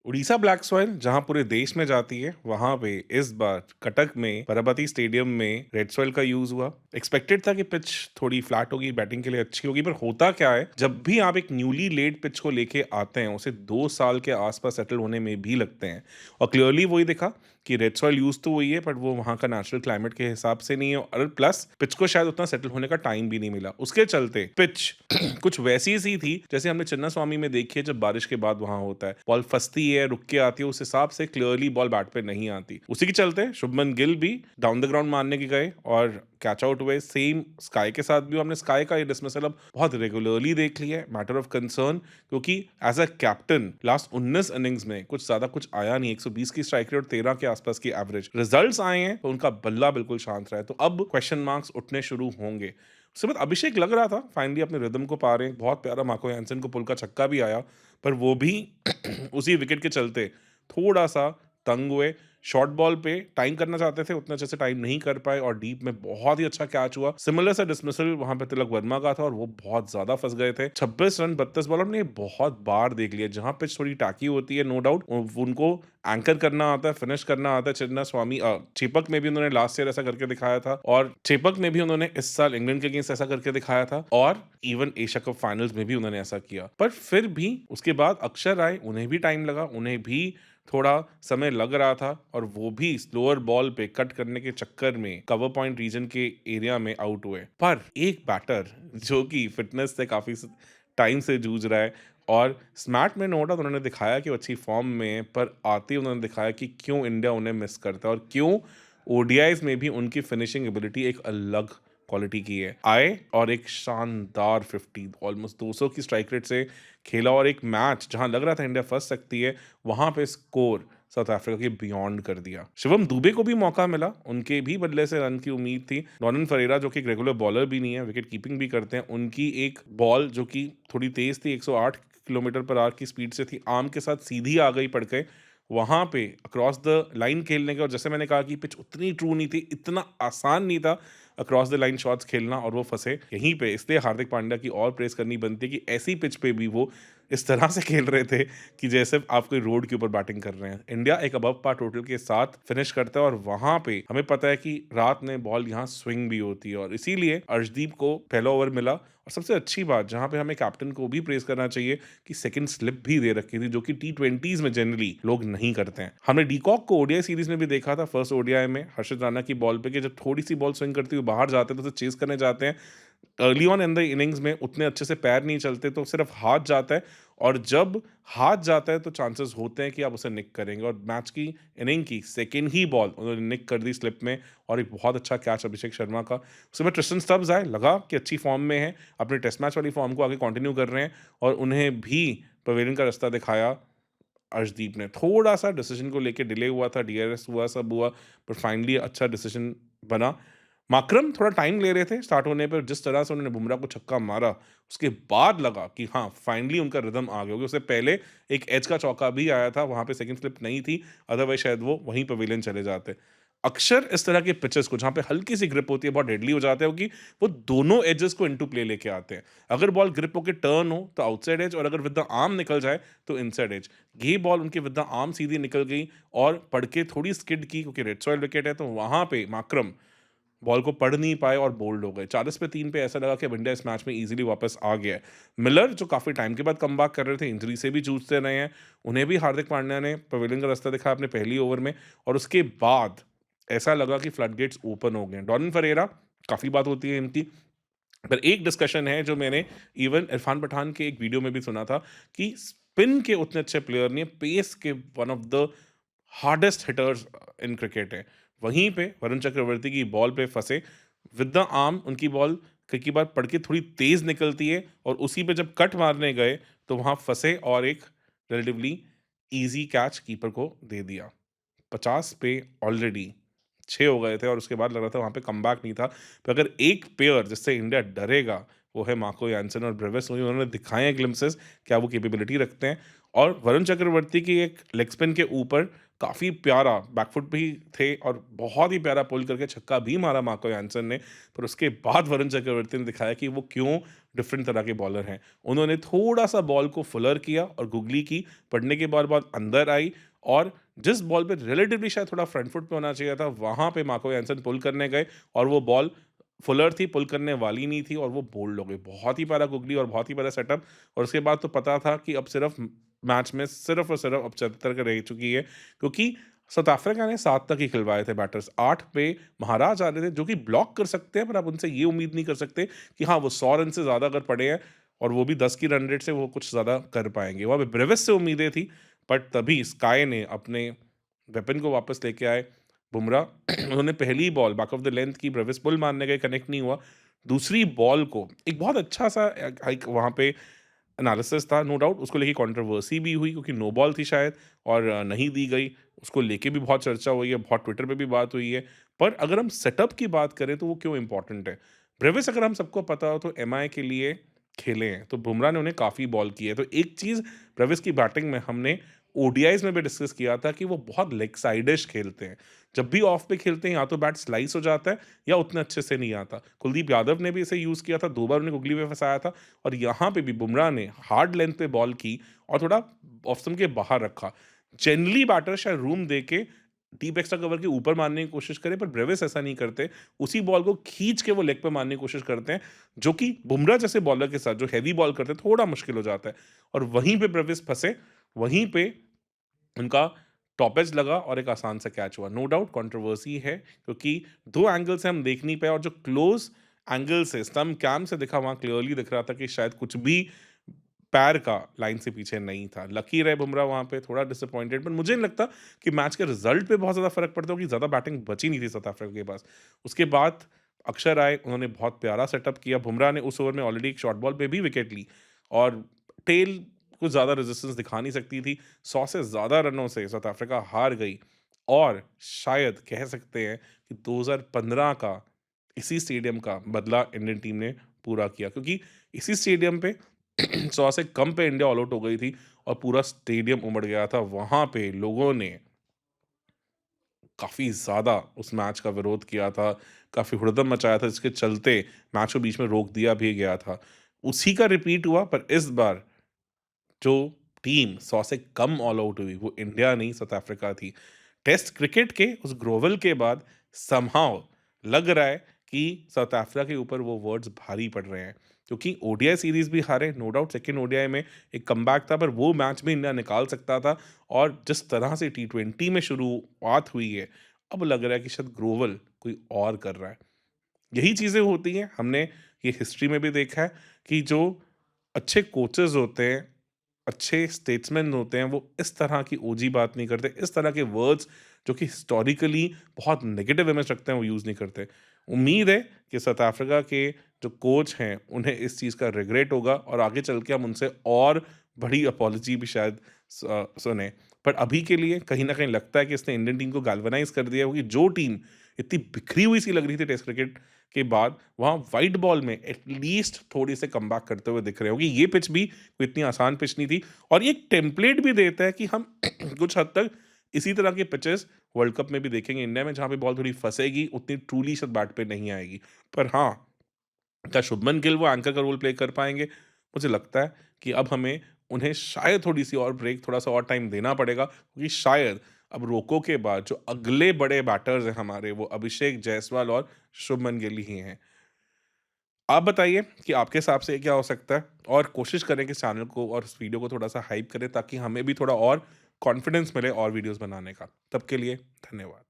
Orissa black soil जहां पूरे देश में जाती है, वहां पे इस बार कटक में परबती स्टेडियम में रेड सॉइल का यूज हुआ। एक्सपेक्टेड था कि पिच थोड़ी फ्लैट होगी, बैटिंग के लिए अच्छी होगी, पर होता क्या है, जब भी आप एक न्यूली लेड पिच को लेके आते हैं, उसे 2 साल के आसपास सेटल होने में भी लगते हैं। और क्लियरली वही दिखा कि रेड सॉइल यूज तो वही है, बट वो वहां का नेचुरल क्लाइमेट के हिसाब से नहीं है, और प्लस पिच को शायद उतना सेटल होने का टाइम भी नहीं मिला। उसके चलते पिच कुछ वैसी सी थी जैसे हमने चिन्ना स्वामी में देखी है, जब बारिश के बाद वहां होता है, बॉल फंसती है, रुक के आती है, उस हिसाब से क्लियरली बॉल बैट पे नहीं आती। उसी के चलते शुभमन गिल भी डाउन द ग्राउंड मारने के गए और कैच आउट हुए। सेम स्काई के साथ भी हमने स्काई का ये डिसमिसल अब बहुत रेगुलरली देख लिया है, मैटर ऑफ कंसर्न, क्योंकि as a captain last 19 innings में कुछ ज्यादा कुछ आया नहीं। 120 की स्ट्राइक रेट और 13 के आसपास की एवरेज रिजल्ट्स आए हैं, तो उनका बल्ला बिल्कुल शांत रहा है। तो अब क्वेश्चन मार्क्स उठने शुरू होंगे। उसके बाद अभिषेक लग रहा था फाइनली अपने रिदम को पा रहे हैं। बहुत प्यारा मार्को यानसन को पुल का छक्का भी आया, पर वो भी उसी विकेट के चलते थोड़ा सा तंग हुए। शॉर्ट बॉल पे टाइम करना चाहते थे, उतना अच्छे से टाइम नहीं कर पाए, और डीप में बहुत ही अच्छा कैच हुआ। सिमिलर सा डिसमिसल वहां पे तिलक वर्मा का था, और वो बहुत ज्यादा फंस गए थे। 26 रन 32 बॉल हमने बहुत बार देख लिया। जहां पिच थोड़ी टाकी होती है, नो डाउट उनको एंकर करना आता है, फिनिश करना आता है। चिन्ना स्वामी चेपक में भी उन्होंने लास्ट ईयर ऐसा करके दिखाया था, और चेपक में भी उन्होंने इस साल इंग्लैंड के अगेंस्ट ऐसा करके दिखाया था, और इवन एशिया कप फाइनल्स में भी उन्होंने ऐसा किया। पर फिर भी उसके बाद अक्षर आए, उन्हें भी टाइम लगा, उन्हें भी थोड़ा समय लग रहा था, और वो भी स्लोअर बॉल पे कट करने के चक्कर में कवर पॉइंट रीजन के एरिया में आउट हुए। पर एक बैटर जो कि फिटनेस से काफी टाइम से जूझ रहा है, और स्मैट में नो डाउट उन्होंने दिखाया कि वो अच्छी फॉर्म में है, पर आते ही उन्होंने दिखाया कि क्यों इंडिया उन्हें मिस करता है, और क्यों ओडीआईज में भी उनकी फिनिशिंग एबिलिटी एक अलग क्वालिटी की है। आए और एक शानदार 50 ऑलमोस्ट 200 की स्ट्राइक रेट से खेला, और एक मैच जहां लग रहा था इंडिया फंस सकती है, वहां पे स्कोर साउथ अफ्रीका के बियॉन्ड कर दिया। शिवम दुबे को भी मौका मिला, उनके भी बदले से रन की उम्मीद थी। डॉनन फरेरा जो कि एक रेगुलर बॉलर भी नहीं है, विकेट कीपिंग भी करते हैं, उनकी एक बॉल जो कि थोड़ी तेज थी, 108 किलोमीटर पर आवर की स्पीड से थी, आर्म के साथ सीधी आ गई पड़ के वहां पे अक्रॉस द लाइन खेलने के। और जैसे मैंने कहा कि पिच उतनी ट्रू नहीं थी, इतना आसान नहीं था अक्रॉस द लाइन शॉट्स खेलना, और वो फंसे यहीं पे। इसलिए हार्दिक पांड्या की और प्रेस करनी बनती है कि ऐसी पिच पे भी वो इस तरह से खेल रहे थे कि जैसे आप कोई रोड के ऊपर बैटिंग कर रहे हैं। इंडिया एक अबव पार टोटल के साथ फिनिश करता है, और वहां पे हमें पता है कि रात में बॉल यहाँ स्विंग भी होती है, और इसीलिए अर्शदीप को पहला ओवर मिला। और सबसे अच्छी बात जहां पे हमें कैप्टन को भी प्रेस करना चाहिए कि सेकंड स्लिप भी दे रखी थी, जो कि टी20s में जनरली लोग नहीं करते हैं। हमने डीकॉक को ओडीआई सीरीज में भी देखा था, फर्स्ट ओडीआई में हर्षित राणा की बॉल पे, कि जब थोड़ी सी बॉल स्विंग करती हुई बाहर जाते हैं तो उसे चेस करने जाते हैं। Early on in the innings में उतने अच्छे से पैर नहीं चलते, तो सिर्फ हाथ जाता है, और जब हाथ जाता है तो चांसेस होते हैं कि आप उसे निक करेंगे। और मैच की इनिंग की सेकेंड ही बॉल उन्होंने निक कर दी स्लिप में, और एक बहुत अच्छा कैच अभिषेक शर्मा का। उसके बाद ट्रिस्टन स्टब्स आए, लगा कि अच्छी फॉर्म में है, अपने टेस्ट मैच वाली फॉर्म को आगे कंटिन्यू कर रहे हैं, और उन्हें भी पवेलियन का रास्ता दिखाया। अर्शदीप ने थोड़ा सा डिसीजन को लेके डिले हुआ था, डीआरएस हुआ, सब हुआ, पर फाइनली अच्छा डिसीजन बना। माकरम थोड़ा टाइम ले रहे थे स्टार्ट होने पर, जिस तरह से उन्होंने बुमराह को छक्का मारा, उसके बाद लगा कि हाँ फाइनली उनका रिदम आ गया, क्योंकि उससे पहले एक एज का चौका भी आया था, वहां पे सेकंड स्लिप नहीं थी, अदरवाइज शायद वो वहीं पवेलियन चले जाते। अक्सर इस तरह के पिचेस को जहां पे हल्की सी ग्रिप होती है, बहुत डेडली हो जाते हैं, क्योंकि वो दोनों एजेस को इनटू प्ले लेके आते हैं। अगर बॉल ग्रिप होके टर्न हो तो आउटसाइड एज, और अगर विद द आर्म निकल जाए तो इनसाइड एज। ये बॉल उनकी विद द आर्म सीधी निकल गई, और पढ़ के थोड़ी स्किड की, क्योंकि रेड सॉइल विकेट है, तो वहां पे माकरम बॉल को पढ़ नहीं पाए और बोल्ड हो गए। 40 पे 3 पे ऐसा लगा कि अब इंडिया इस मैच में इजीली वापस आ गया है। मिलर जो काफी टाइम के बाद कमबैक कर रहे थे, इंजरी से भी जूझते रहे हैं, उन्हें भी हार्दिक पांड्या ने पवेलियन का रास्ता दिखाया अपने पहली ओवर में, और उसके बाद ऐसा लगा कि फ्लड गेट्स ओपन हो गए। डॉनिन फरेरा, काफी बात होती है इनकी, पर एक डिस्कशन है जो मैंने इवन इरफान पठान के एक वीडियो में भी सुना था, कि स्पिन के उतने अच्छे प्लेयर नहीं है, पेस के one of the hardest hitters in cricket है। वहीं पे वरुण चक्रवर्ती की बॉल पे फंसे, विद द आर्म उनकी बॉल कई बार पड़ के थोड़ी तेज निकलती है, और उसी पे जब कट मारने गए तो वहां फंसे, और एक रिलेटिवली इजी कैच कीपर को दे दिया। 50 पे ऑलरेडी 6 हो गए थे, और उसके बाद लग रहा था वहां पे कमबैक नहीं था। पर अगर एक पेयर जिससे इंडिया डरेगा, वो है मार्को यानसन और ब्रेविस। उन्होंने दिखाए हैं ग्लिम्सेस क्या वो कैपेबिलिटी रखते हैं, और वरुण चक्रवर्ती की एक लेग स्पिन के ऊपर काफ़ी प्यारा बैकफुट भी थे और बहुत ही प्यारा पुल करके छक्का भी मारा मार्को यान्सन ने। पर उसके बाद वरुण चक्रवर्ती ने दिखाया कि वो क्यों डिफरेंट तरह के बॉलर हैं। उन्होंने थोड़ा-सा बॉल को फुलर किया और गुगली की, पड़ने के बाद अंदर आई और जिस बॉल पे रिलेटिवली शायद थोड़ा फ्रंट फुट पे होना चाहिए था, वहाँ पे मार्को यान्सन पुल करने गए और वो बॉल फुलर थी, पुल करने वाली नहीं थी और वो बोल्ड हो गई। बहुत ही प्यारा गुगली और बहुत ही प्यारा सेटअप और उसके बाद तो पता था कि अब सिर्फ़ मैच में सिर्फ़ और सिर्फ़ अब 74 रह चुकी है, क्योंकि साउथ अफ्रीका ने 7 तक ही खिलवाए थे बैटर्स। 8 पे महाराज आ रहे थे जो कि ब्लॉक कर सकते हैं, पर आप उनसे ये उम्मीद नहीं कर सकते कि हाँ, वो 100 रन से ज़्यादा अगर पड़े हैं और वो भी 10 की रन रेट से, वो कुछ ज़्यादा कर पाएँगे। वहाँ पे ब्रेविस से उम्मीदें थी, बट तभी स्काई ने अपने वेपन को वापस लेके आए। बुमराह उन्होंने पहली ball back of the length की, ब्रेविस पुल मारने गए, कनेक्ट नहीं हुआ। दूसरी बॉल को एक बहुत अच्छा-सा एक वहाँ पे एनालिसिस था, नो डाउट उसको लेके कंट्रोवर्सी भी हुई क्योंकि नो बॉल थी शायद और नहीं दी गई। उसको लेके भी बहुत चर्चा हुई है, बहुत ट्विटर पे भी बात हुई है। पर अगर हम सेटअप की बात करें तो वो क्यों इम्पोर्टेंट है? ब्रेविस अगर हम सबको पता हो तो एमआई के लिए खेले हैं, तो बुमराह ने उन्हें काफ़ी बॉल की है। तो एक चीज़ ब्रेविस की बैटिंग में हमने ओडीआईज़ में भी डिस्कस किया था कि वो बहुत लेग साइडिश खेलते हैं। जब भी ऑफ पे खेलते हैं या तो बैट स्लाइस हो जाता है या उतने अच्छे से नहीं आता। कुलदीप यादव ने भी इसे यूज़ किया था, 2 बार उन्हें गुगली में फँसाया था और यहाँ पे भी बुमराह ने हार्ड लेंथ पे बॉल की और थोड़ा ऑफ स्टंप के बाहर रखा। जनरली बैटर शायद रूम देके डीप एक्स्ट्रा कवर के ऊपर मारने की कोशिश करें, पर ब्रेविस ऐसा नहीं करते। उसी बॉल को खींच के वो लेग पे मारने की कोशिश करते हैं, जो कि बुमराह जैसे बॉलर के साथ जो हेवी बॉल करते हैं, थोड़ा मुश्किल हो जाता है और वहीं पे ब्रेविस फँसे, वहीं पे उनका टॉप एज लगा और एक आसान सा कैच हुआ। नो डाउट कंट्रोवर्सी है क्योंकि 2 एंगल से हम देख नहीं पाए और जो क्लोज़ एंगल से स्टंप कैम से दिखा, वहाँ क्लियरली दिख रहा था कि शायद कुछ भी पैर का लाइन से पीछे नहीं था। लकी रहे बुमराह वहाँ पे, थोड़ा डिसअपॉइंटेड, पर मुझे नहीं लगता कि मैच के रिज़ल्ट पे बहुत ज़्यादा फ़र्क पड़ता हो कि ज़्यादा बैटिंग बची नहीं थी साउथ अफ्रीका के पास। उसके बाद अक्षर आए, उन्होंने बहुत प्यारा सेटअप किया। बुमराह ने उस ओवर में ऑलरेडी एक शॉर्ट बॉल पे भी विकेट ली और टेल कुछ ज़्यादा रेजिस्टेंस दिखा नहीं सकती थी। 100 से ज़्यादा रनों से साउथ अफ्रीका हार गई और शायद कह सकते हैं कि 2015 का इसी स्टेडियम का बदला इंडियन टीम ने पूरा किया, क्योंकि इसी स्टेडियम पे 100 से कम पे इंडिया ऑल आउट हो गई थी और पूरा स्टेडियम उमड़ गया था। वहाँ पे लोगों ने काफ़ी ज़्यादा उस मैच का विरोध किया था, काफ़ी हुड़दंग मचाया था, जिसके चलते मैच को बीच में रोक दिया भी गया था। उसी का रिपीट हुआ, पर इस बार जो टीम 100 से कम ऑल आउट हुई, वो इंडिया नहीं, साउथ अफ्रीका थी। टेस्ट क्रिकेट के उस ग्रोवल के बाद समहाउ लग रहा है कि साउथ अफ्रीका के ऊपर वो वर्ड्स भारी पड़ रहे हैं, क्योंकि ओडीआई सीरीज भी हारे, नो डाउट सेकंड ओडीआई में एक कमबैक था, पर वो मैच भी इंडिया निकाल सकता था और जिस तरह से टी20 में शुरुआत हुई है, अब लग रहा है कि शायद ग्रोवल कोई और कर रहा है। यही चीज़ें होती हैं, हमने ये हिस्ट्री में भी देखा है कि जो अच्छे कोचेज़ होते हैं, अच्छे स्टेट्समैन होते हैं, वो इस तरह की ओजी बात नहीं करते, इस तरह के वर्ड्स जो कि हिस्टोरिकली बहुत नेगेटिव इमेज रखते हैं, वो यूज़ नहीं करते। उम्मीद है कि साउथ अफ्रीका के जो कोच हैं, उन्हें इस चीज़ का रिग्रेट होगा और आगे चल के हम उनसे और बड़ी अपॉलॉजी भी शायद सुनें। पर अभी के लिए कहीं न कहीं लगता है कि इसने इंडियन टीम को गैल्वेनाइज़ कर दिया, क्योंकि जो टीम इतनी बिखरी हुई सी लग रही थी टेस्ट क्रिकेट के बाद, वहाँ व्हाइट बॉल में एटलीस्ट थोड़ी से कमबैक करते हुए दिख रहे होंगे। ये पिच भी कोई इतनी आसान पिच नहीं थी और ये एक टेम्पलेट भी देता है कि हम कुछ हद तक इसी तरह के पिचेस वर्ल्ड कप में भी देखेंगे इंडिया में, जहाँ पे बॉल थोड़ी फँसेगी, उतनी ट्रूली शायद बैट पे नहीं आएगी। पर हाँ, क्या शुभमन गिल वो एंकर का रोल प्ले कर पाएँगे? मुझे लगता है कि अब हमें उन्हें शायद थोड़ी-सी और ब्रेक, थोड़ा-सा और टाइम देना पड़ेगा, क्योंकि शायद अब रोको के बाद जो अगले बड़े बैटर्स हैं हमारे, वो अभिषेक जायसवाल और शुभमन गिल ही हैं। आप बताइए कि आपके हिसाब से क्या हो सकता है? और कोशिश करें कि इस चैनल को और इस वीडियो को थोड़ा-सा हाइप करें, ताकि हमें भी थोड़ा और कॉन्फिडेंस मिले और वीडियोज़ बनाने का। तब के लिए धन्यवाद।